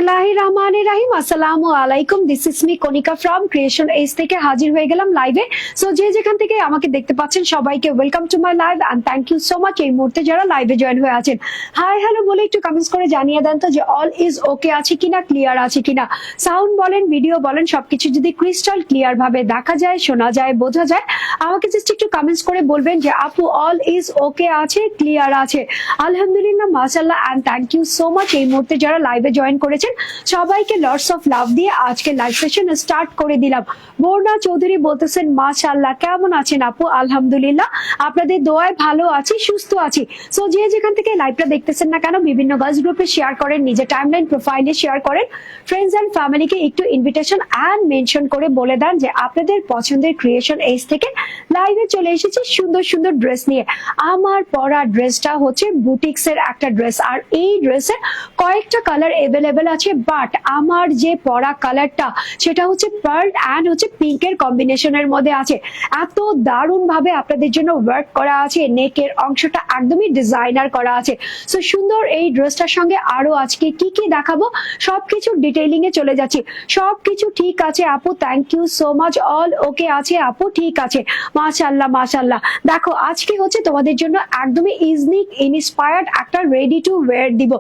বিসমিল্লাহিররহমানিররহিম। আসসালামু আলাইকুম। This is me Konika from creation edge থেকে হাজির হয়ে গেলাম লাইভে। সো যে যেখান থেকে আমাকে দেখতে পাচ্ছেন সবাইকে welcome to my live and thank you so much এই মুহূর্তে যারা লাইভে জয়েন হয়ে আছেন। হাই হ্যালো বলে একটু কমেন্টস করে জানিয়ে দেন তো যে অল ইজ ওকে আছে কিনা, ক্লিয়ার আছে কিনা। সাউন্ড বলেন, ভিডিও বলেন, সবকিছু যদি ক্রিস্টাল ক্লিয়ার ভাবে দেখা যায়, শোনা যায়, বোঝা যায়, আমাকে জাস্ট একটু কমেন্টস করে বলবেন যে আপু অল ইজ ওকে আছে, ক্লিয়ার আছে। আলহামদুলিল্লাহ, মাশাআল্লাহ and thank you so much এই মুহূর্তে যারা লাইভে জয়েন করেছেন সবাইকে লটস অফ লাভ দিয়ে আজকে লাইভ সেশন স্টার্ট করে দিলাম। বর্ণা চৌধুরী বলতেছেন মাশাআল্লাহ, কেমন আছেন আপু? আলহামদুলিল্লাহ, আপনাদের দোয়ায় ভালো আছি, সুস্থ আছি। সো যে যেখান থেকে লাইভটা দেখতেছেন না কেন বিভিন্ন গার্লস গ্রুপে শেয়ার করেন, নিজের টাইমলাইন প্রোফাইলে শেয়ার করেন, ফ্রেন্ডস এন্ড ফ্যামিলিকে একটু ইনভিটেশন এন্ড মেনশন করে বলে দেন যে আপনাদের পছন্দের ক্রিয়েশন এজ থেকে লাইভে চলে এসেছি সুন্দর সুন্দর ড্রেস নিয়ে। আমার পরা ড্রেসটা হচ্ছে বুটিক্স এর একটা ড্রেস, আর এই ড্রেসের কয়েকটা কালার এভেলেবেল আছে, বাট আমার যে পরা কালারটা সেটা হচ্ছে পার্ল এন্ড হচ্ছে পিঙ্কের কম্বিনেশনের মধ্যে আছে। এত দারুণ ভাবে আপনাদের জন্য ওয়ার্ক করা আছে, নেকের অংশটা একদমই ডিজাইনার করা আছে। সো সুন্দর এই ড্রেসটার সঙ্গে আরো আজকে কি কি দেখাবো সবকিছু ডিটেইলিং এ চলে যাচ্ছি। সবকিছু ঠিক আছে আপু, thank you so much. All okay আছে আপু, ঠিক আছে, মাশাআল্লাহ মাশাআল্লাহ। দেখো আজকে হচ্ছে তোমাদের জন্য একদমই ইউনিক ইন্সপায়ার্ড একটা রেডি টু ওয়্যার দিব।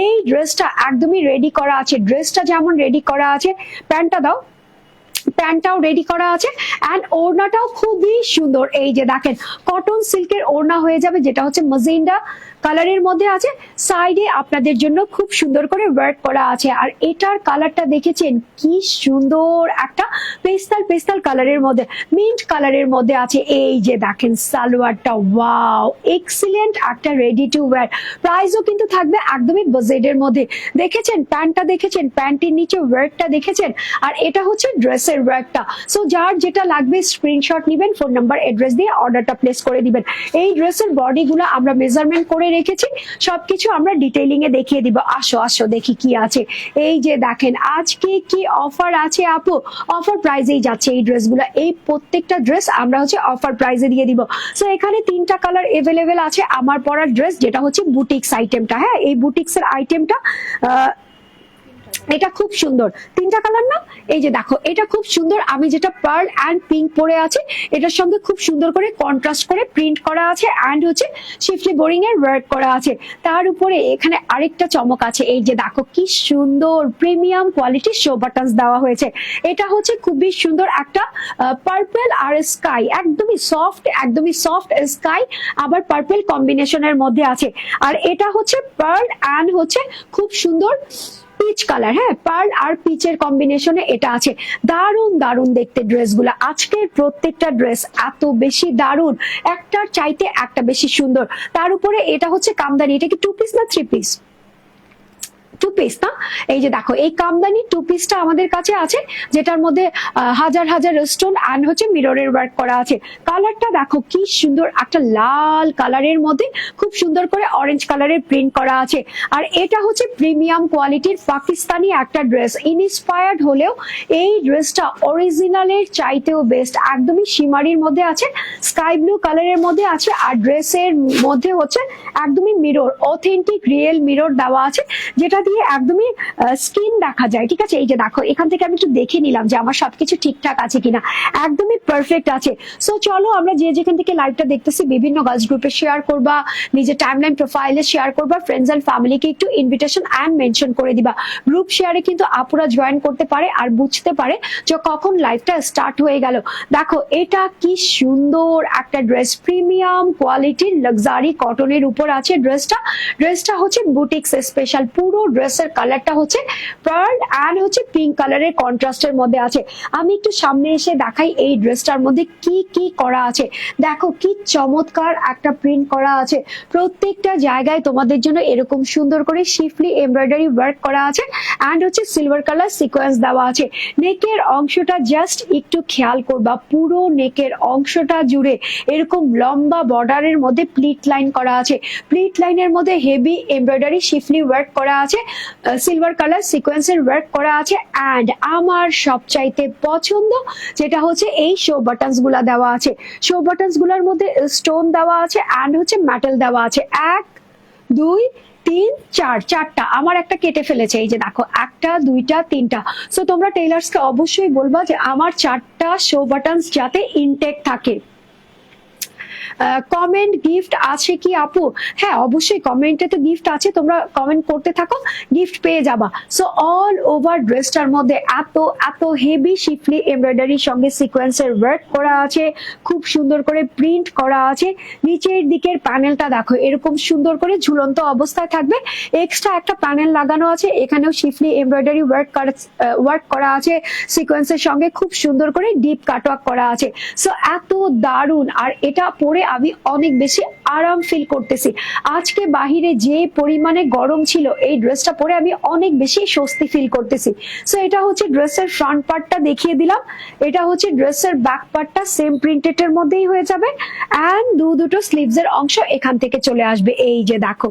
এই ড্রেসটা একদমই রেডি করা আছে, ড্রেসটা যেমন রেডি করা আছে, প্যান্টটা দাও, প্যান্টটাও রেডি করা আছে এন্ড ওড়নাটাও খুবই সুন্দর। এই যে দেখেন কটন সিল্কের ওড়না হয়ে যাবে, যেটা হচ্ছে ম্যাজেন্ডা কালারের মধ্যে আছে। সাইডে আপনাদের জন্য খুব সুন্দর করে ওয়ার্ক করা আছে, আর এটার কালারটা দেখেছেন কি সুন্দর, একটা পেস্টাল পেস্টাল কালারের মধ্যে, মিন্ট কালারের মধ্যে আছে। এই যে দেখেন সালোয়ারটা, ওয়াও এক্সিলেন্ট একটা রেডি টু ওয়্যার। প্রাইসও কিন্তু থাকবে একদমই বাজেটের মধ্যে। দেখেছেন প্যান্টটা, দেখেছেন প্যান্টের নিচে ওয়ার্কটা দেখেছেন, আর এটা হচ্ছে ড্রেসের ওয়ার্কটা। সো যার যেটা লাগবে স্ক্রিনশট নেবেন, ফোন নাম্বার অ্যাড্রেস দিয়ে অর্ডারটা প্লেস করে দিবেন। এই ড্রেসের বডিগুলো আমরা মেজারমেন্ট করে রেখেছি, সবকিছু আমরা ডিটেইলিং এ দেখিয়ে দিব। আসো আসো দেখি কি আছে। এই যে দেখেন আজকে কি অফার আছে আপু, অফার প্রাইসেই যাচ্ছে এই ড্রেসগুলো। এই প্রত্যেকটা ড্রেস আমরা হচ্ছে অফার প্রাইসে দিয়ে দিব। সো এখানে তিনটা কালার এভেলেবেল আছে আমার পরার ড্রেস, যেটা হচ্ছে বুটিক্স আইটেমটা। হ্যাঁ, এই বুটিক্স এর আইটেমটা এটা খুব সুন্দর, তিনটা কালার না, এই যে দেখো এটা খুব সুন্দর। আমি যেটা পার্ল এন্ড পিঙ্ক পরে আছি এটার সঙ্গে খুব সুন্দর করে কন্ট্রাস্ট করে প্রিন্ট করা আছে এন্ড হচ্ছে শিফলি বোরিং এর ওয়ার্ক করা আছে। তার উপরে এখানে আরেকটা চমক আছে, এই যে দেখো কি সুন্দর প্রিমিয়াম কোয়ালিটির শো বাটনস দেওয়া হয়েছে। এটা হচ্ছে খুবই সুন্দর একটা পার্পল আর স্কাই, একদমই সফট স্কাই আবার পার্পল কম্বিনেশনের মধ্যে আছে। আর এটা হচ্ছে পার্ল এন্ড হচ্ছে খুব সুন্দর পিচ কালার। হ্যাঁ, পার্ল আর পিচের কম্বিনেশনে এটা আছে। দারুন দারুন দেখতে ড্রেসগুলো, আজকের প্রত্যেকটা ড্রেস এত বেশি দারুন, একটার চাইতে একটা বেশি সুন্দর। তার উপরে এটা হচ্ছে কামদানি। এটা কি টু পিস না থ্রি পিস? টু পিস না? এই যে দেখো এই কামদানি টু পিসটা আমাদের কাছে আছে, যেটার মধ্যে হাজার হাজার স্টোন এন্ড হচ্ছে মিররের ওয়ার্ক করা আছে। কালারটা দেখো কি সুন্দর, একটা লাল কালারের মধ্যে খুব সুন্দর করে অরেঞ্জ কালারের প্রিন্ট করা আছে। আর এটা হচ্ছে প্রিমিয়াম কোয়ালিটির পাকিস্তানি একটা ড্রেস। ইনস্পায়ার্ড হলেও এই ড্রেসটা অরিজিনালের চাইতেও বেস্ট, একদমই শিমারির মধ্যে আছে, স্কাই ব্লু কালারের মধ্যে আছে। আর ড্রেসের মধ্যে হচ্ছে একদমই মিরর, অথেন্টিক রিয়েল মিরর দেওয়া আছে, যেটা দিয়ে একদমই স্কিন দেখা যায়। ঠিক আছে, এই যে দেখো এখান থেকে আমি একটু দেখে নিলাম যে আমার সবকিছু ঠিকঠাক আছে কিনা, একদমই পারফেক্ট আছে। সো চলো আমরা যে যেখান থেকে লাইভটা দেখতেছি বিভিন্ন গার্লস গ্রুপে শেয়ার করবা, নিজের টাইমলাইন প্রোফাইলে শেয়ার করবা, ফ্রেন্ডস এন্ড ফ্যামিলিকে একটু ইনভিটেশন এন্ড মেনশন করে দিবা। গ্রুপ শেয়ারে কিন্তু আপুরা জয়েন করতে পারে আর বুঝতে পারে যে কখন লাইভটা স্টার্ট হয়ে গেল। দেখো এটা কি সুন্দর একটা ড্রেস, প্রিমিয়াম কোয়ালিটির লাক্সারি কটনের উপর আছে ড্রেসটা। ড্রেসটা হচ্ছে বুটিক্স স্পেশাল। পুরো ড্রেসের কালারটা হচ্ছে পার্ল এন্ড হচ্ছে পিঙ্ক কালারের কন্ট্রাস্টের মধ্যে আছে। আমি একটু সামনে এসে দেখাই এই ড্রেসটার মধ্যে কি কি করা আছে। দেখো কি চমৎকার একটা প্রিন্ট করা আছে, প্রত্যেকটা জায়গায় তোমাদের জন্য এরকম সুন্দর করে শিফলি এমব্রয়ডারি ওয়ার্ক করা আছে এন্ড হচ্ছে সিলভার কালার সিকোয়েন্স দেওয়া আছে। নেকের অংশটা জাস্ট একটু খেয়াল করবা, পুরো নেকের অংশটা জুড়ে এরকম লম্বা বর্ডারের মধ্যে প্লিট লাইন করা আছে। প্লিট লাইনের মধ্যে হেভি এমব্রয়ডারি শিফলি ওয়ার্ক করা আছে, সিলভার কালার সিকোয়েন্সের ওয়ার্ক করা আছে। এন্ড আমার সবচাইতে পছন্দ যেটা হচ্ছে এই শো বাটনস গুলা দেওয়া আছে। শো বাটনস গুলার মধ্যে স্টোন দেওয়া আছে এন্ড হচ্ছে মেটাল দেওয়া আছে। 1 2 তিন চার, চারটা আমার একটা কেটে ফেলেছে, এই যে দেখো একটা দুইটা তিনটা। সো তোমরা টেইলার্সকে অবশ্যই বলবা যে আমার চারটা শো বাটনস যাতে ইনটেক থাকে। কমেন্ট গিফট আছে কি আপু? হ্যাঁ অবশ্যই কমেন্টে তো গিফট আছে, তোমরা কমেন্ট করতে থাকো, গিফট পেয়ে যাবা। সো অল ওভার ড্রেসটার মধ্যে এত এত হেভি শিফলি এমব্রয়ডারির সঙ্গে সিকোয়েন্সের ওয়ার্ক করা আছে, খুব সুন্দর করে প্রিন্ট করা আছে। নিচের দিকের প্যানেলটা দেখো এরকম সুন্দর করে ঝুলন্ত অবস্থায় থাকবে, এক্সট্রা একটা প্যানেল লাগানো আছে, এখানেও শিফলি এমব্রয়ডারি ওয়ার্ক করা আছে সিকোয়েন্সের সঙ্গে, খুব সুন্দর করে ডিপ কাটওয়ার্ক করা আছে। সো এত দারুণ, আর এটা পরে আমি অনেক বেশি আরাম ফিল করতেছি। আজকে বাহিরে যে পরিমাণে গরম ছিল, এই ড্রেসটা পরে আমি অনেক বেশি স্বস্তি ফিল করতেছি। সো এটা হচ্ছে ড্রেসের ফ্রন্ট পার্টটা দেখিয়ে দিলাম, এটা হচ্ছে ড্রেসের ব্যাক পার্টটা সেম প্রিন্টেড এর মধ্যেই হয়ে যাবে, এন্ড দুটো স্লিভস এর অংশ এখান থেকে চলে আসবে। এই যে দেখো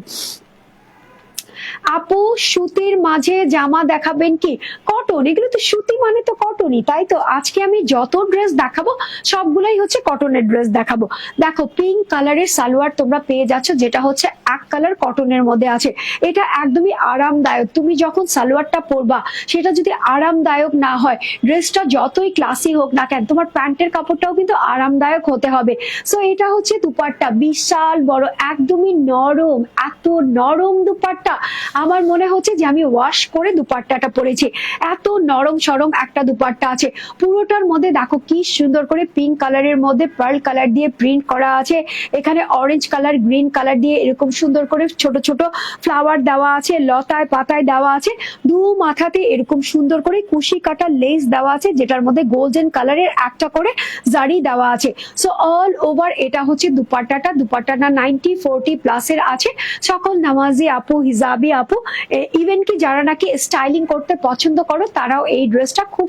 আপু সুতির মাঝে জামা দেখাবেন কি? কটন, এগুলো তো সুতি মানে তো কটনই, তাই তো। আজকে আমি যত ড্রেস দেখাবো সবগুলাই হচ্ছে কটনের ড্রেস দেখাবো। দেখো পিঙ্ক কালারের সালোয়ার তোমরা পেয়ে যাচ্ছ, যেটা হচ্ছে এক কালার কটনের মধ্যে আছে। এটা একদমই আরামদায়ক, তুমি যখন সালোয়ারটা পরবা সেটা যদি আরামদায়ক না হয়, ড্রেসটা যতই ক্লাসি হোক না কেন, তোমার প্যান্টের কাপড়টাও কিন্তু আরামদায়ক হতে হবে। সো এটা হচ্ছে দুপাট্টা, বিশাল বড়, একদমই নরম, এত নরম দুপাট্টা, আমার মনে হচ্ছে যে আমি ওয়াশ করে দুপাট্টাটা পরেছি, এত নরম সরম একটা দুপাট্টা আছে। পুরোটার মধ্যে দেখো কি সুন্দর করে পিঙ্ক কালারের মধ্যে পার্ল কালার দিয়ে প্রিন্ট করা আছে, এখানে অরেঞ্জ কালার গ্রিন কালার দিয়ে এরকম সুন্দর করে ছোট ছোট ফ্লাওয়ার দেওয়া আছে, লতায় পাতায় দেওয়া আছে, দু মাথাতে এরকম সুন্দর করে কুশি কাটা লেস দেওয়া আছে, যেটার মধ্যে গোল্ডেন কালারের একটা করে জারি দেওয়া আছে। সো অল ওভার এটা হচ্ছে দুপাট্টাটা। দুপাট্টাটা 90-40 প্লাসের আছে। সকল নামাজি আপু, হিজাবি আপু, ইভেন কি যারা নাকি স্টাইলিং করতে পছন্দ করো, তারাও এই ড্রেসটা খুব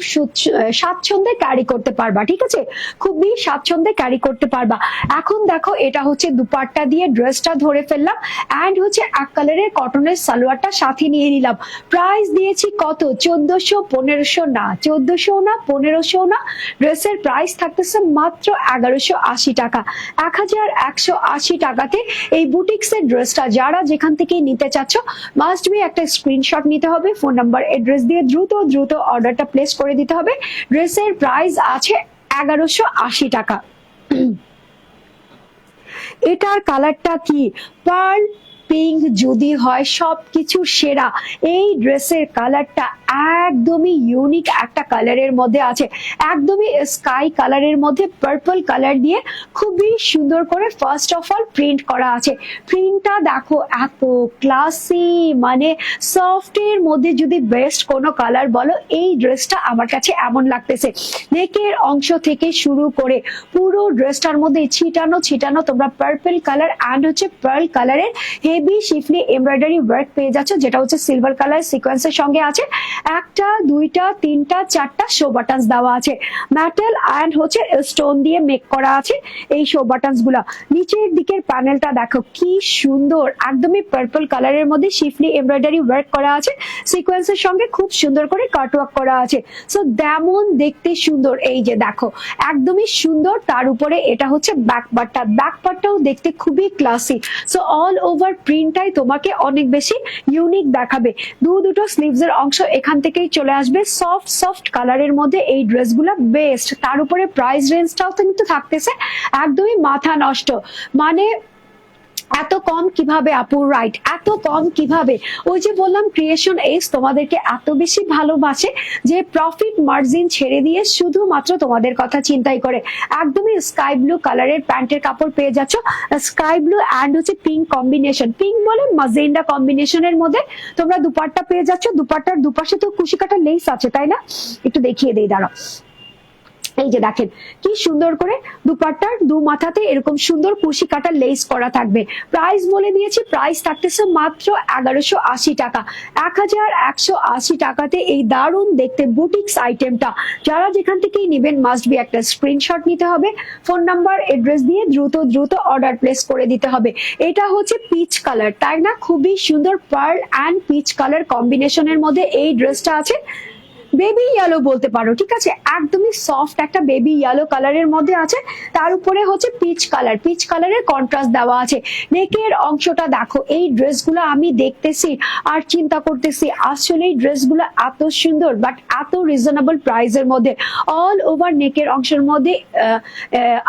স্বাচ্ছন্দ্যে ক্যারি করতে পারবা, ঠিক আছে, খুবই স্বাচ্ছন্দ্যে ক্যারি করতে পারবা। এখন দেখো এটা হচ্ছে দুপাট্টা দিয়ে ড্রেসটা ধরে ফেললাম, এন্ড হচ্ছে এক কালারের কটনের সালোয়ারটা সাথে নিয়ে নিলাম। প্রাইস দিয়েছি কত? 1400, 1500 না, 1400 না, 1500 না, ড্রেসের প্রাইস থাকতেছে মাত্র 1180 টাকা। 1180 টাকাতে এই বুটিক্সের ড্রেসটা যারা যেখান থেকে নিতে চাচ্ছ, মাস্ট বি একটা স্ক্রিনশট নিতে হবে, ফোন নাম্বার এড্রেস দিয়ে দ্রুত দ্রুত অর্ডারটা প্লেস করে দিতে হবে। ড্রেসের প্রাইস আছে 1180 টাকা। এটার কালারটা কি? পার্ল পিঙ্ক যদি হয় সবকিছু সেরা। এই ড্রেসের কালারটা একদমই ইউনিক একটা কালারের মধ্যে আছে, একদমই স্কাই কালারের মধ্যে পার্পল কালার দিয়ে খুবই সুন্দর করে ফার্স্ট অফ অল প্রিন্ট করা আছে। প্রিন্টটা দেখো এত ক্লাসি, মানে সফট এর মধ্যে যদি বেস্ট কোনো কালার বলো, এই ড্রেসটা আমার কাছে এমন লাগতেছে। নেকের অংশ থেকে শুরু করে পুরো ড্রেসটার মধ্যে ছিটানো ছিটানো তোমরা পার্পল কালার অ্যান্ড হচ্ছে পার্ল কালারের হেভি শিফলি এমব্রয়ডারি ওয়ার্ক পেয়ে যাচ্ছ, যেটা হচ্ছে সিলভার কালার সিকোয়েন্সের সঙ্গে আছে। একটা দুইটা তিনটা চারটা শো বাটনস দেওয়া আছে, মেটাল অ্যান্ড হচ্ছে স্টোন দিয়ে মেক করা আছে এই শো বাটনস গুলা। নিচের দিকের প্যানেলটা দেখো কি সুন্দর, একদমই পার্পল কালারের মধ্যে শিফলি এমব্রয়ডারি ওয়ার্ক করা আছে, সিকোয়েন্সের সঙ্গে খুব সুন্দর করে কাটওয়ার্ক করা আছে। সো যেমন দেখতে সুন্দর, এই যে দেখো একদমই সুন্দর। তার উপরে এটা হচ্ছে ব্যাক পার্টটা, ব্যাক পার্টটাও দেখতে খুবই ক্লাসি। সো অল ওভার প্রিন্টটাই তোমাকে অনেক বেশি ইউনিক দেখাবে। দুটো স্লিভস এর অংশ এখান থেকেই চলে আসবে, সফট সফট কালারের মধ্যে এই ড্রেসগুলো বেস্ট। তার উপরে প্রাইস রেঞ্জটাও কিন্তু থাকতেছে একদমই মাথা নষ্ট, মানে এত কম কিভাবে আপু? রাইট, এত কম কিভাবে? ওই যে বললাম ক্রিয়েশন এজ তোমাদেরকে এত বেশি ভালোবাসে যে প্রফিট মার্জিন ছেড়ে দিয়ে শুধুমাত্র তোমাদের কথা চিন্তাই করে। একদমই স্কাই ব্লু কালারের প্যান্টের কাপড় পেয়ে যাচ্ছ, স্কাই ব্লু অ্যান্ড হচ্ছে পিঙ্ক কম্বিনেশন, পিঙ্ক বলে মাজেন্ডা কম্বিনেশনের মধ্যে তোমরা দুপাট্টা পেয়ে যাচ্ছ। দুপাট্টার দুপাশে তো কুশি কাটা লেস আছে, তাই না? একটু দেখিয়ে দেই, দাঁড়াও। এই যে দেখেন কি সুন্দর করে দুপাট্টার দু মাথাতে এরকম সুন্দর কুশি কাটা লেস করা থাকবে। প্রাইস বলে দিয়েছি, প্রাইস থাকতেছে মাত্র 1180 টাকা। 1180 টাকাতে এই দারুণ দেখতে বুটিক্স আইটেমটা যারা যেখান থেকেই নেবেন মাস্ট বি একটা স্ক্রিনশট নিতে হবে, ফোন নাম্বার এড্রেস দিয়ে দ্রুত দ্রুত অর্ডার প্লেস করে দিতে হবে। এটা হচ্ছে পিচ কালার, তাই না? খুবই সুন্দর পার্ল অ্যান্ড পিচ কালার কম্বিনেশনের মধ্যে এই ড্রেসটা আছে। বেবি ইয়েলো বলতে পারো, ঠিক আছে, একদমই সফট একটা বেবি ইয়েলো কালারের মধ্যে আছে। তার উপরে হচ্ছে পিচ কালারের কন্ট্রাস্ট দেওয়া আছে। নেকের অংশটা দেখো, এই ড্রেসগুলো আমি দেখতেছি আর চিন্তা করতেছি আসলে এই ড্রেসগুলো এত সুন্দর বাট এত রিজনেবল প্রাইসের মধ্যে। অল ওভার নেকের অংশের মধ্যে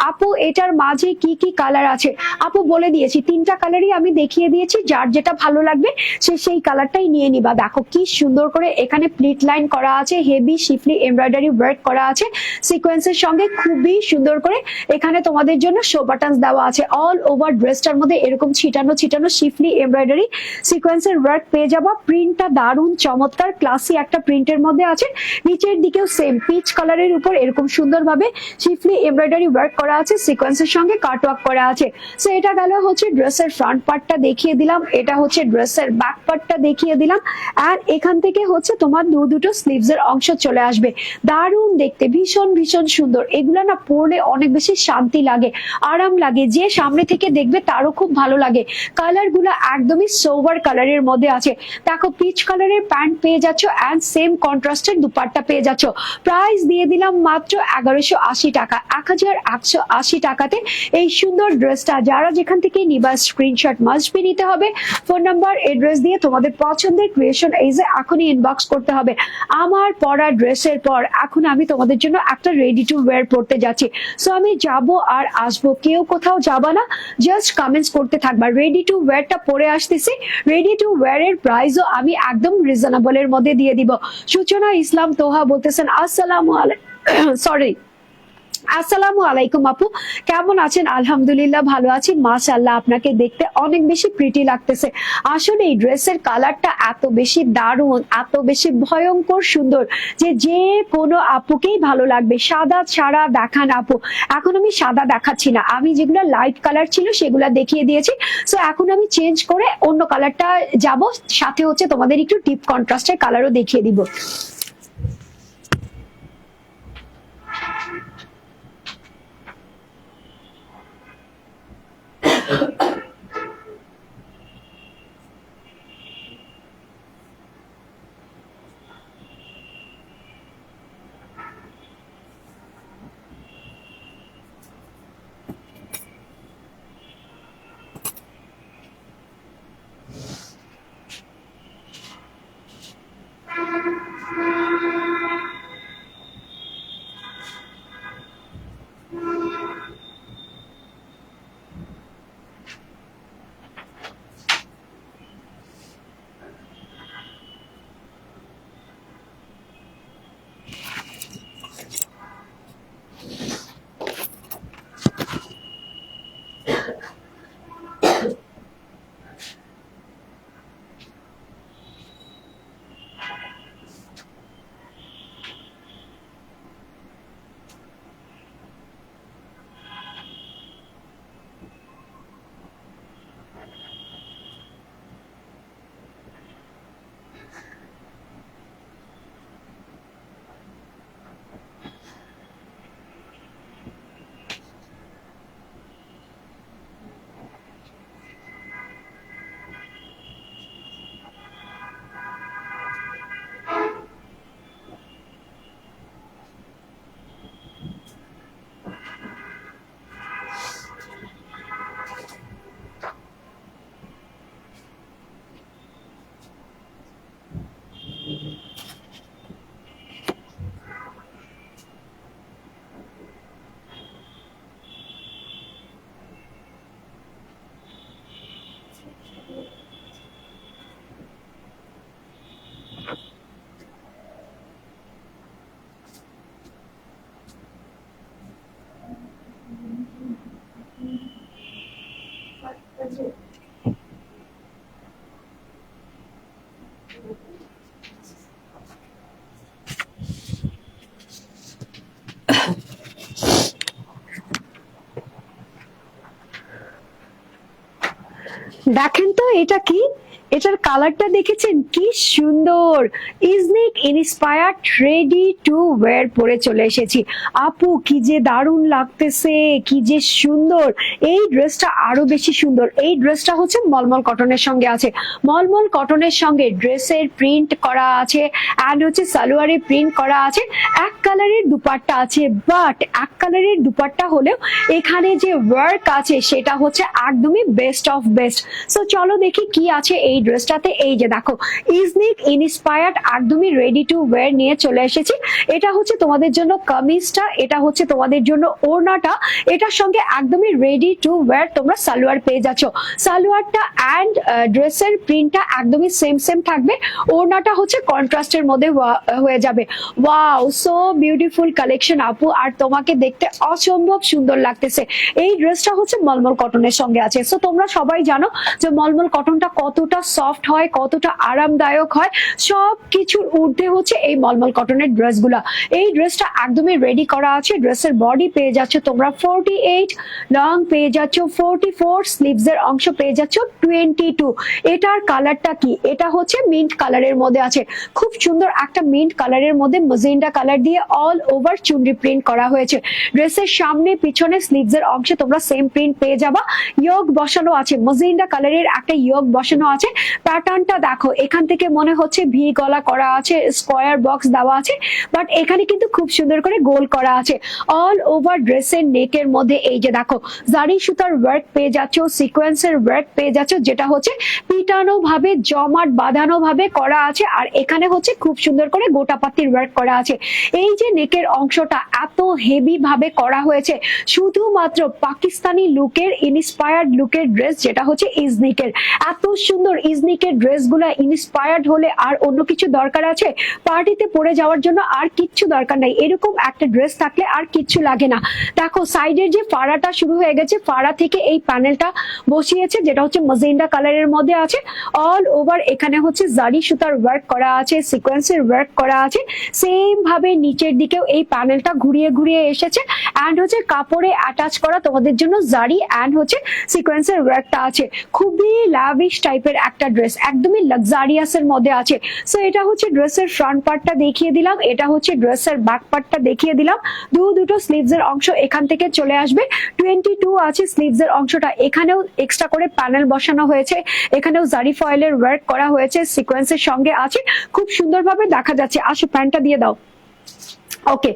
আপু এটার মাঝে কি কি কালার আছে? আপু বলে দিয়েছি, 3টা কালারই আমি দেখিয়ে দিয়েছি, যার যেটা ভালো লাগবে সে সেই কালারটাই নিয়ে নিবা। দেখো কি সুন্দর করে এখানে প্লিট লাইন করা আছে, হেভি শিফলি এমব্রয়ডারি ওয়ার্ক করা আছে সিকোয়েন্সের সঙ্গে, খুবই সুন্দর করে এখানে তোমাদের জন্য শো বাটনস দেওয়া আছে। অল ওভার ড্রেসটার মধ্যে এরকম ছিটানো ছিটানো শিফলি এমব্রয়ডারি সিকোয়েন্সের ওয়ার্ক পেয়ে যাবা। প্রিন্টটা দারুণ চমৎকার ক্লাসি একটা প্রিন্টের মধ্যে আছে। নিচের দিকেও সেম পিচ কালারের উপর এরকম সুন্দরভাবে শিফলি এমব্রয়ডারি ওয়ার্ক করা আছে, সিকোয়েন্সের সঙ্গে কাট ওয়ার্ক করা আছে। সো এটা গেল হচ্ছে ড্রেসের ফ্রন্ট পার্টটা দেখিয়ে দিলাম, এটা হচ্ছে ড্রেসের ব্যাক পার্টটা দেখিয়ে দিলাম। আর এখান থেকে হচ্ছে তোমার দুটো স্লিভস এর অংশ চলে আসবে। দারুণ দেখতে, ভীষণ ভীষণ সুন্দর। এগুলো না পরলে অনেক বেশি শান্তি লাগে, আরাম লাগে, যে সামনে থেকে দেখবে তারও খুব ভালো লাগে। কালার গুলো একদমই সোবার কালারের মধ্যে আছে। দেখো পিচ কালারের প্যান্ট পেয়ে যাচ্ছ অ্যান্ড সেম কন্ট্রাস্টের দুপাট্টা পেয়ে যাচ্ছ। প্রাইস দিয়ে দিলাম মাত্র 1180 টাকা, 1180 টাকাতে এই সুন্দর ড্রেসটা। যারা যেখান থেকে নিবা স্ক্রিনশট মাস্ট বি নিতে হবে। ফোন নাম্বার এড্রেস দিয়ে তোমাদের পছন্দের ক্রিয়েশন এজে এখনই ইনবক্স করতে হবে। আমার পরা ড্রেসের পর এখন আমি তোমাদের জন্য একটা রেডি টু ওয়্যার পড়তে যাচ্ছি। সো আমি যাব আর আসবো, কেউ কোথাও যাবা না, জাস্ট কমেন্টস করতে থাকবা। রেডি টু ওয়্যারটা পরে আসতেছি। রেডি টু ওয়্যার এর প্রাইসও আমি একদম রিজনেবল এর মধ্যে দিয়ে দিব। সূচনা ইসলাম তোহা বলতেছেন আসসালামু আলাইকুম, সরি আসসালামু আলাইকুম আপু, কেমন আছেন? আলহামদুলিল্লাহ ভালো আছি, মাশাআল্লাহ আপনাকে দেখতে অনেক বেশি প্রিটি লাগতেছে। আসলে এই ড্রেসের কালারটা এত বেশি দারুণ, এত বেশি ভয়ঙ্কর সুন্দর যে যে কোনো আপুকেই ভালো লাগবে। সাদা ছাড়া দেখান আপু। এখন আমি সাদা দেখাচ্ছি না, আমি যেগুলো লাইট কালার ছিল সেগুলো দেখিয়ে দিয়েছি। সো এখন আমি চেঞ্জ করে অন্য কালারটা যাব, সাথে হচ্ছে তোমাদের একটু ডিপ কন্ট্রাস্টের কালারও দেখিয়ে দিব। দেখেন তো এটা কি, এটার কালারটা দেখেছেন কি সুন্দর, Iznik inspired ready to wire পরে চলে এসেছি। আপু কি যে দারুণ লাগতেছে, কি যে সুন্দর। এই ড্রেসটা আরো বেশি সুন্দর। এই ড্রেসটা হচ্ছে মলমল কটনের সঙ্গে আছে, মলমল কটনের সঙ্গে ড্রেসের প্রিন্ট করা আছে এন্ড হচ্ছে সালোয়ারে প্রিন্ট করা আছে। এক কালারের দুপাট্টা আছে, বাট এক কালারের দুপাট্টা হলেও এখানে যে ওয়ার্ক আছে সেটা হচ্ছে একদমই বেস্ট অফ বেস্ট। সো চলো দেখি কি আছে এই ড্রেসটাতে। এই যে দেখো ইজনিক ইন্সপায়ার্ড একদমই রেডি টু ওয়্যার নিয়ে চলে এসেছি। এটা হচ্ছে তোমাদের জন্য কামিজটা, এটা হচ্ছে তোমাদের জন্য ওড়নাটা, এটার সঙ্গে একদমই রেডি টু ওয়্যার তোমরা সালোয়ার পেয়ে যাচ্ছ। সালোয়ারটা অ্যান্ড ড্রেসের প্রিন্টটা একদমই সেম সেম থাকবে, ওড়নাটা হচ্ছে কন্ট্রাস্টের মধ্যে হয়ে যাবে। ওয়াও, সো বিউটিফুল কালেকশন আপু, আর তোমাকে দেখতে অসম্ভব সুন্দর লাগতেছে। এই ড্রেসটা হচ্ছে মলমল কটনের সঙ্গে আছে। সো তোমরা সবাই জানো যে মলমল কটনটা কতটা সফট হয়, কতটা আরামদায়ক হয়, সব কিছুর ঊর্ধ্বে হচ্ছে এই মলমল কটনের ড্রেসগুলা। এই ড্রেসটা একদমই রেডি করা আছে। ড্রেসের বডি পেয়ে যাচ্ছ তোমরা 48, লং পেয়ে যাচ্ছ 44, স্লিভস এর অংশ পেয়ে যাচ্ছ 22। এটার কালারটা কি, এটা হচ্ছে মিন্ট কালারের মধ্যে আছে, খুব সুন্দর একটা মিন্ট কালারের মধ্যে ম্যাজেন্ডা কালার দিয়ে অল ওভার চুনরি প্রিন্ট করা হয়েছে। ড্রেসের সামনে পিছনে স্লিভস এর অংশে তোমরা সেম প্রিন্ট পেয়ে যাবা। ইয়োগ বসানো আছে, ম্যাজেন্ডা কালারের একটা ইয়োগ বসানো আছে। প্যাটার্নটা দেখো, এখান থেকে মনে হচ্ছে ভি গলা করা আছে, স্কোয়ার বক্স দেওয়া আছে, বাট এখানে কিন্তু খুব সুন্দর করে গোল করা আছে। অল ওভার ড্রেসের নেকের মধ্যে এই যে দেখো জারি সুতার ওয়ার্ক পেয়ে যাচ্ছ, সিকোয়েন্সের ওয়ার্ক পেয়ে যাচ্ছ, যেটা হচ্ছে পিটানো ভাবে জমাট বাঁধানো ভাবে করা আছে। আর এখানে হচ্ছে খুব সুন্দর করে গোটা পাতির ওয়ার্ক করা আছে। এই যে নেকের অংশটা এত হেভি ভাবে করা হয়েছে, শুধুমাত্র পাকিস্তানি লুকের ইন্সপায়ার্ড লুকের ড্রেস যেটা হচ্ছে ইজনিকের। এত সুন্দর ইজনিকের ড্রেসগুলো ইন্সপায়ার্ড হলে আর অন্য কিছু দরকার আছে? পার্টিতে পরে যাওয়ার জন্য আর কিচ্ছু দরকার নাই, এরকম একটা ড্রেস থাকলে আর কিচ্ছু লাগে না। দেখো সাইডের যে ফাড়াটা শুরু হয়ে গেছে, ফাড়া থেকে এই প্যানেলটা বসিয়েছে যেটা হচ্ছে ম্যাজেন্ডা কালারের মধ্যে আছে। অল ওভার এখানে হচ্ছে জারি সুতার ওয়ার্ক করা আছে, সিকোয়েন্সের ওয়ার্ক করা আছে। সেম ভাবে নিচের দিকেও এই প্যানেলটা ঘুরিয়ে ঘুরিয়ে এসেছে এন্ড হচ্ছে কাপড়ে অ্যাটাচ করা তোমাদের জন্য জারি এন্ড হচ্ছে সিকোয়েন্সের ওয়ার্কটা আছে। খুবই লাভিশ টাইপের একটা ড্রেস, একদমই লাক্সারিয়াস এর মধ্যে আছে। সো এটা হচ্ছে ড্রেসের ফ্রন্ট পার্টটা দেখিয়ে দিলাম, এটা হচ্ছে ড্রেসের ব্যাক পার্টটা দেখিয়ে দিলাম। দুটো স্লিভস এর অংশ এখান থেকে চলে আসবে। 22 আছে স্লিভস এর অংশটা, এখানেও এক্সট্রা করে প্যানেল বসানো হয়েছে, এখানেও জারি ফয়েলের ওয়ার্ক করা হয়েছে, সিকোয়েন্সের সঙ্গে আছে, খুব সুন্দরভাবে দেখা যাচ্ছে। আসো প্যান্টটা দিয়ে দাও। ওকে,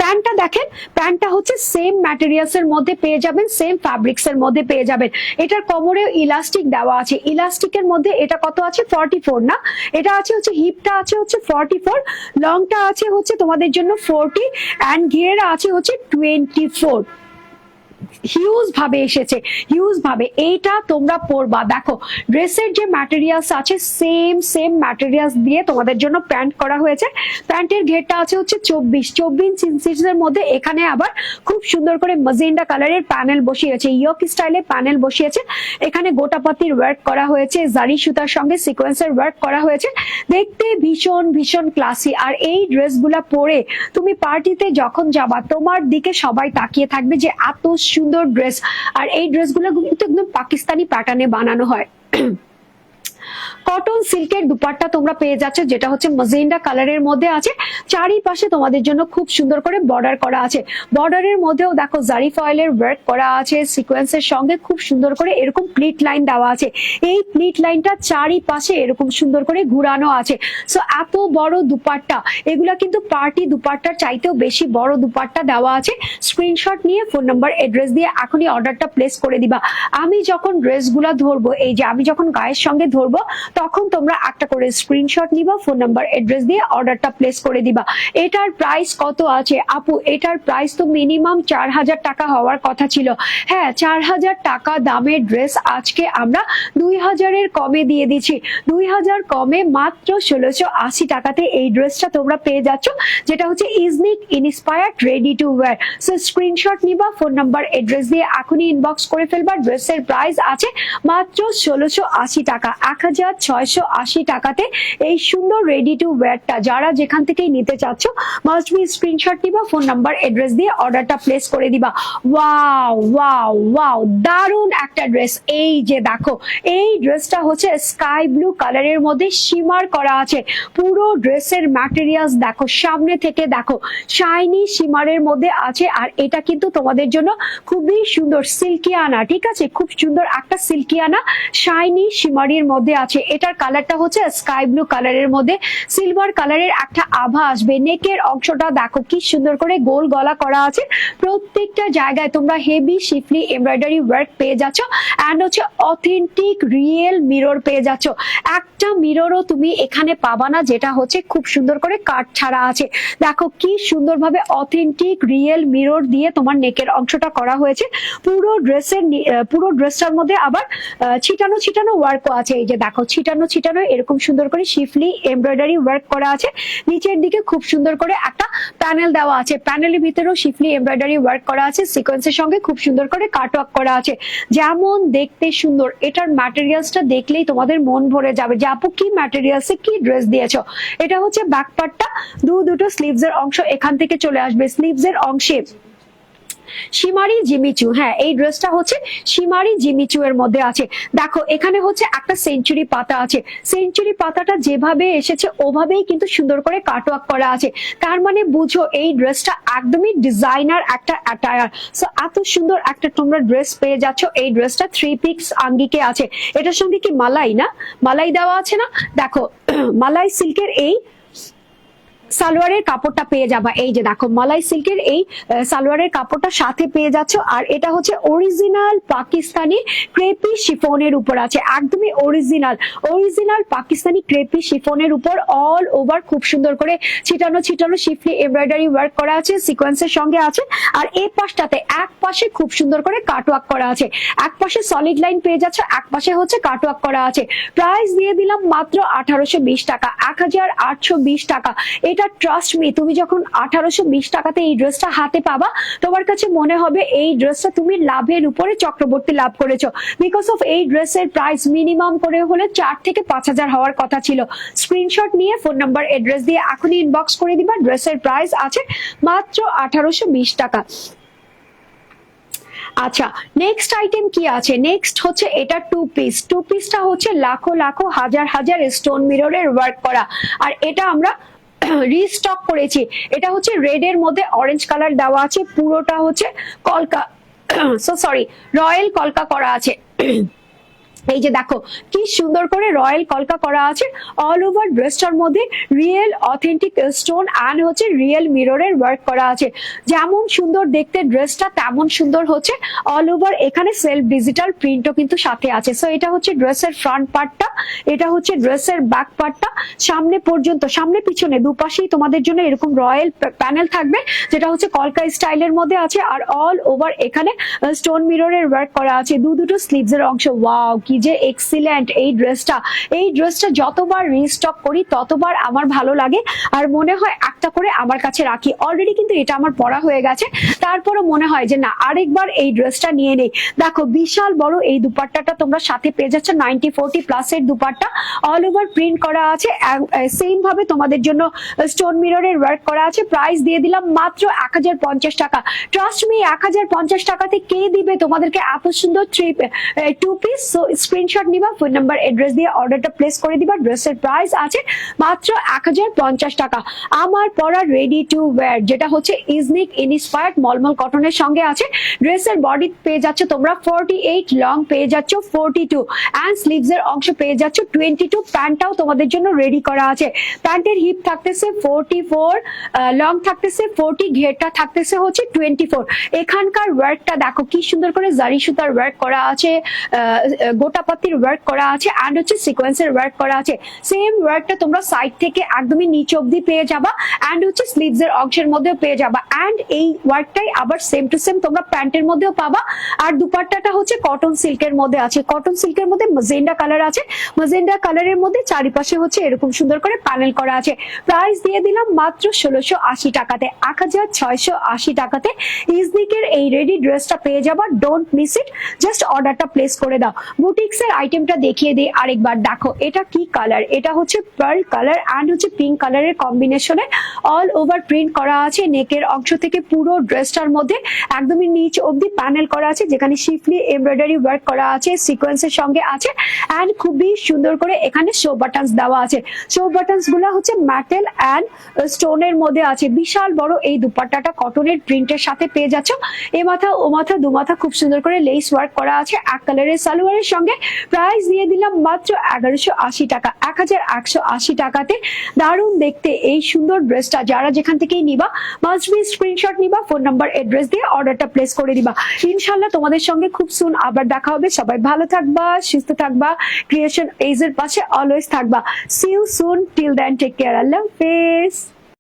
প্যান্টটা দেখেন, প্যান্টটা হচ্ছে সেম ম্যাটেরিয়ালস এর মধ্যে পেয়ে যাবেন, সেম ফ্যাব্রিক্স এর মধ্যে পেয়ে যাবেন। এটার কোমরে ইলাস্টিক দেওয়া আছে, ইলাস্টিকের মধ্যে এটা কত আছে 44 না, এটা আছে হচ্ছে হিপটা আছে হচ্ছে 44, লংটা আছে হচ্ছে তোমাদের জন্য 40 এন্ড ঘেরা আছে হচ্ছে 24। হিউজ ভাবে এসেছে, হিউজ ভাবে। এইটা তোমরা পরবা, দেখো ড্রেসের যে ম্যাটেরিয়ালস আছে সেম সেম ম্যাটেরিয়ালস দিয়ে তোমাদের জন্য প্যান্ট করা হয়েছে। প্যান্টের ঘেরটা আছে হচ্ছে 24 ইঞ্চির মধ্যে। এখানে আবার খুব সুন্দর করে ম্যাজেন্ডা কালারের প্যানেল বসিয়েছে, ইয়ক স্টাইলে প্যানেল বসিয়েছে। এখানে গোটাপাতির ওয়ার্ক করা হয়েছে, জারি সুতার সঙ্গে সিকোয়েন্সের ওয়ার্ক করা হয়েছে। দেখতে ভীষণ ভীষণ ক্লাসি। আর এই ড্রেসগুলা পরে তুমি পার্টিতে যখন যাবা, তোমার দিকে সবাই তাকিয়ে থাকবে যে এত সুন্দর ড্রেস। আর এই ড্রেসগুলো কিন্তু একদম পাকিস্তানি প্যাটার্নে বানানো হয়। কটন সিল্কের দুপাট্টা তোমরা পেয়ে যাচ্ছ, যেটা হচ্ছে ম্যাজেন্ডা কালারের মধ্যে আছে। চারিপাশে তোমাদের জন্য খুব সুন্দর করে বর্ডার করা আছে। বর্ডারের মধ্যেও দেখো জারি ফয়েলের ওয়ার্ক করা আছে, সিকোয়েন্সের সঙ্গে খুব সুন্দর করে এরকম প্লিট লাইন দেওয়া আছে। এই প্লিট লাইনটা চারিপাশে এরকম সুন্দর করে ঘুরানো আছে। সো এত বড় দুপাট্টা, এগুলা কিন্তু পার্টি দুপাট্টার চাইতেও বেশি বড় দুপাট্টা দেওয়া আছে। স্ক্রিনশট নিয়ে ফোন নাম্বার অ্যাড্রেস দিয়ে এখনই অর্ডারটা প্লেস করে দিবা। আমি যখন ড্রেসগুলা ধরবো, এই যে আমি যখন গায়ের সঙ্গে ধরবো, তখন তোমরা একটা করে স্ক্রিনশট নিবা, ফোন নাম্বার অ্যাড্রেস দিয়ে অর্ডারটা প্লেস করে দিবা। এটার প্রাইস কত আছে আপু? এটার প্রাইস তো মিনিমাম 4000 টাকা হওয়ার কথা ছিল। হ্যাঁ, 4000 টাকা দামের ড্রেস আজকে আমরা 2000 এর কমে দিয়ে দিচ্ছি। 2000 কমে মাত্র 1680 টাকাতে এই ড্রেসটা তোমরা পেয়ে যাচ্ছ, যেটা হচ্ছে Iznik inspired ready to wire. So screenshot নিবা, ফোন নাম্বার অ্যাড্রেস দিয়ে এখনই ইনবক্স করে ফেলবা। ড্রেসের প্রাইস আছে মাত্র 1680 টাকা, 1000 680 টাকাতে এই সুন্দর রেডি টু ওয়্যারটা যারা যেখান থেকেই নিতে চাচ্ছ মাস্ট বি স্ক্রিনশট নিবা, ফোন নাম্বার অ্যাড্রেস দিয়ে অর্ডারটা প্লেস করে দিবা। ওয়াও ওয়াও ওয়াও, দারুণ একটা ড্রেস। এই যে দেখো, এই ড্রেসটা হচ্ছে স্কাই ব্লু কালারের মধ্যে শিমার করা আছে। পুরো ড্রেসের ম্যাটেরিয়ালস দেখো, সামনে থেকে দেখো শাইনি শিমারের মধ্যে আছে। আর এটা কিন্তু তোমাদের জন্য খুবই সুন্দর সিল্কিয়ানা, ঠিক আছে, খুব সুন্দর একটা সিল্কিয়ানা শাইনি শিমারির মধ্যে আছে। এটার কালারটা হচ্ছে স্কাই ব্লু কালারের মধ্যে সিলভার কালারের একটা আভা আসবে। নেকের অংশটা দেখো কি সুন্দর করে গোল গলা করা আছে। প্রত্যেকটা জায়গায় তোমরা হেভি শিফলি এমব্রয়ডারি ওয়ার্ক পেয়ে যাচ্ছ এন্ড হচ্ছে অথেন্টিক রিয়েল মিরর পেয়ে যাচ্ছ। একটা মিররও তুমি এখানে পাবা না যেটা হচ্ছে খুব সুন্দর করে কাট ছাড়া আছে। দেখো কি সুন্দরভাবে অথেন্টিক রিয়েল মিরর দিয়ে তোমার নেকের অংশটা করা হয়েছে। পুরো ড্রেসটার মধ্যে আবার ছিটানো ছিটানো ওয়ার্কও আছে। এই যে দেখো ছিটানো ছিটানো এরকম সুন্দর করে শিফলি এমব্রয়ডারি ওয়ার্ক করা আছে। নিচের দিকে খুব সুন্দর করে একটা প্যানেল দেওয়া আছে, প্যানেলের ভিতরেও শিফলি এমব্রয়ডারি ওয়ার্ক করা আছে। সিকোয়েন্সের সঙ্গে খুব সুন্দর করে কাট ওয়ার্ক করা আছে। যেমন দেখতে সুন্দর, এটার ম্যাটেরিয়ালসটা দেখলেই তোমাদের মন ভরে যাবে যে আপু কি ম্যাটেরিয়ালসে কি ড্রেস দিয়েছো। এটা হচ্ছে ব্যাক পার্টটা, দুটো স্লিভস এর অংশ এখান থেকে চলে আসবে। স্লিভস এর অংশে শিমারি জিমিচু, হ্যাঁ এই ড্রেসটা হচ্ছে শিমারি জিমিচু এর মধ্যে আছে। দেখো এখানে হচ্ছে একটা সেঞ্চুরি পাতা আছে। সেঞ্চুরি পাতাটা যেভাবে এসেছে ওভাবেই কিন্তু সুন্দর করে কাটওয়ার্ক করা আছে। তার মানে বুঝো এই ড্রেসটা একদমই ডিজাইনার একটা অ্যাটায়ার। সো এত সুন্দর একটা তোমরা ড্রেস পেয়ে যাচ্ছ। এই ড্রেসটা 3 পিস আঙ্গিকে আছে। এটার সঙ্গে কি মালাই না মালাই দেওয়া আছে না, দেখো মালাই সিল্কের এই সালোয়ারের কাপড়টা পেয়ে যাবা। এই যে দেখো মালাই সিল্কের এই সালোয়ারের কাপড়টা সাথে পেয়ে যাচ্ছ। আর এটা হচ্ছে অরিজিনাল পাকিস্তানি ক্রেপি শিফনের উপর আছে, একদমই অরিজিনাল পাকিস্তানি ক্রেপি শিফনের উপর অল ওভার খুব সুন্দর করে ছিটানো ছিটানো শিফলি এমব্রয়ডারি ওয়ার্ক করা আছে, সিকোয়েন্সের সঙ্গে আছে। আর এই পাশটাতে এক পাশে খুব সুন্দর করে কাটওয়ার্ক করা আছে। এক পাশে সলিড লাইন পেয়ে যাচ্ছ, এক পাশে হচ্ছে কাটওয়ার্ক করা আছে। প্রাইস দিয়ে দিলাম মাত্র 1820 টাকা, 1820 টাকা। এটা ট্রাস্ট মি, তুমি যখন 1820 টাকাতে এই ড্রেসটা হাতে পাবা তোমার কাছে মনে হবে এই ড্রেসটা তুমি লাভের উপরে চক্রবর্তী লাভ করেছো। বিকজ অফ এই ড্রেসের প্রাইস মিনিমাম করে হলে 4 থেকে 5,000 হওয়ার কথা ছিল। স্ক্রিনশট নিয়ে ফোন নাম্বার অ্যাড্রেস দিয়ে এখনই ইনবক্স করে দিবা। ড্রেসের প্রাইস আছে মাত্র 1820 টাকা। আচ্ছা নেক্সট আইটেম কি আছে? নেক্সট হচ্ছে এটা টু পিসটা হচ্ছে লাখো লাখো হাজার হাজার স্টোন মিররের ওয়ার্ক করা। আর এটা আমরা রিস্টক করেছি। এটা হচ্ছে রেড এর মধ্যে অরেঞ্জ কালার দেওয়া আছে। পুরোটা হচ্ছে কলকা রয়্যাল কলকা করা আছে। এই যে দেখো কি সুন্দর করে রয়্যাল কলকা করা আছে। অল ওভার ড্রেসটার মধ্যে রিয়েল অথেন্টিক স্টোন এন্ড হচ্ছে রিয়েল মিররের ওয়ার্ক করা আছে। যেমন সুন্দর দেখতে ড্রেসটা তেমন সুন্দর হচ্ছে অল ওভার এখানে সেলফ ডিজিটাল প্রিন্টও কিন্তু সাথে আছে। সো এটা হচ্ছে ড্রেসের ফ্রন্ট পার্টটা, এটা হচ্ছে ড্রেসের ব্যাক পার্টটা। সামনে পর্যন্ত, সামনে পিছনে দুপাশেই তোমাদের জন্য এরকম রয়্যাল প্যানেল থাকবে যেটা হচ্ছে কলকা স্টাইলের মধ্যে আছে। আর অল ওভার এখানে স্টোন মিররের ওয়ার্ক করা আছে। দুটো স্লিভস এর অংশ। ওয়াও কি যে এক্সিলেন্ট এই ড্রেসটা যতবার রিস্টক করি ততবার আমার ভালো লাগে আর মনে হয় একটা করে আমার কাছে রাখি। অলরেডি কিন্তু এটা আমার পরা হয়ে গেছে, তারপরও মনে হয় যে না আরেকবার এই ড্রেসটা নিয়ে নেই। দেখো বিশাল বড় এই দুপাট্টাটা তোমরা সাথে পেয়ে যাচ্ছ। 90-40 প্লাস এর দুপাট্টা, অল ওভার প্রিন্ট করা আছে। সেম ভাবে তোমাদের জন্য স্টোন মিররের ওয়ার্ক করা আছে। প্রাইস দিয়ে দিলাম মাত্র 1050 টাকা। ট্রাস্ট মি 1050 টাকাতে কে দিবে তোমাদেরকে এত সুন্দর টু পিস? স্ক্রিনশট নিবা, ফোন নাম্বার অ্যাড্রেস দিয়ে অর্ডারটা প্লেস করে দিবা। ড্রেসের প্রাইস আছে মাত্র 1050 টাকা। আমার পরা রেডি টু ওয়্যার যেটা হচ্ছে ইজনিক ইনস্পায়ার্ড মলমল কটনের সঙ্গে আছে। ড্রেসের বডি পেয়ে যাচ্ছে তোমরা 48, লং পেয়ে যাচ্ছ 42 এন্ড স্লিভস এর অংশ পেয়ে যাচ্ছ 22। প্যান্টটাও তোমাদের জন্য রেডি করা আছে। প্যান্টের হিপ থাকতেছে 44, লং থাকতেছে 40, ঘেরটা থাকতেছে হচ্ছে 24। এখানকার ওয়ার্কটা দেখো কি সুন্দর করে জারি সুতার ওয়ার্ক করা আছে, গোটা পাতির ওয়ার্ক করা আছে এন্ড হচ্ছে সিকোয়েন্সের ওয়ার্ক করা আছে। সেম ওয়ার্কটা তোমরা সাইড থেকে একদমই নিচ অবধি পেয়ে যাবা এন্ড হচ্ছে স্লিভস এর অংশের মধ্যেও পেয়ে যাবা। এন্ড এই ওয়ার্কটাই আবার সেম টু সেম তোমরা প্যান্টের মধ্যেও পাবা। আর দুপাট্টাটা হচ্ছে কটন সিল্কের মধ্যে আছে। কটন সিল্কের মধ্যে ম্যাজেন্ডা কালার আছে। ম্যাজেন্ডা কালারের মধ্যে চারিপাশে হচ্ছে এরকম সুন্দর করে প্যানেল করা আছে। প্রাইস দিয়ে দিলাম মাত্র 1680 টাকাতে, 1680 টাকাতে ইজনিকের এই রেডি ড্রেসটা পেয়ে যাবা। ডোন্ট মিস ইট, জাস্ট অর্ডারটা প্লেস করে দাও। বুটিক্স এর আইটেমটা দেখিয়ে দিই আরেকবার। দেখো এটা কি কালার, এটা হচ্ছে পার্ল কালার অ্যান্ড হচ্ছে পিঙ্ক কালারের কম্বিনেশনে অল ওভার প্রিন্ট করা আছে। নেকের অংশ থেকে পুরো ড্রেসটার মধ্যে একদমই নিচ অব্দি প্যানেল করা আছে, যেখানে শিফলি এমব্রয়ডারি ওয়ার্ক করা আছে, সিকোয়েন্সের সঙ্গে আছে অ্যান্ড খুবই সুন্দর করে এখানে শো বাটনস দেওয়া আছে। শো বাটনস গুলো হচ্ছে মেটাল অ্যান্ড স্টোনের মধ্যে আছে। বিশাল বড় এই দুপাট্টাটা কটনের প্রিন্টের সাথে পেয়ে যাচ্ছ। এ মাথা ও মাথা দু মাথা খুব সুন্দর করে লেস ওয়ার্ক করা আছে। এক কালারের সালোয়ারের সঙ্গে প্রাইস দিয়ে দিলাম মাত্র 1180 টাকা, 1180 টাকাতে। দারুণ দেখতে এই সুন্দর ড্রেসটা যারা যেখান থেকেই নিবা মাস্ট বি স্ক্রিনশট নিবা, ফোন নাম্বার এড্রেস দিয়ে অর্ডারটা প্লেস করে দিবা। ইনশাল্লাহ তোমাদের সঙ্গে খুব সুন আবার দেখা হবে। সবাই ভালো থাকবা, সুস্থ থাকবা, ক্রিয়েশন এজ এর পাশে অলওয়েজ থাকবা। See you soon, till then take care, আল্লাহ হাফেজ।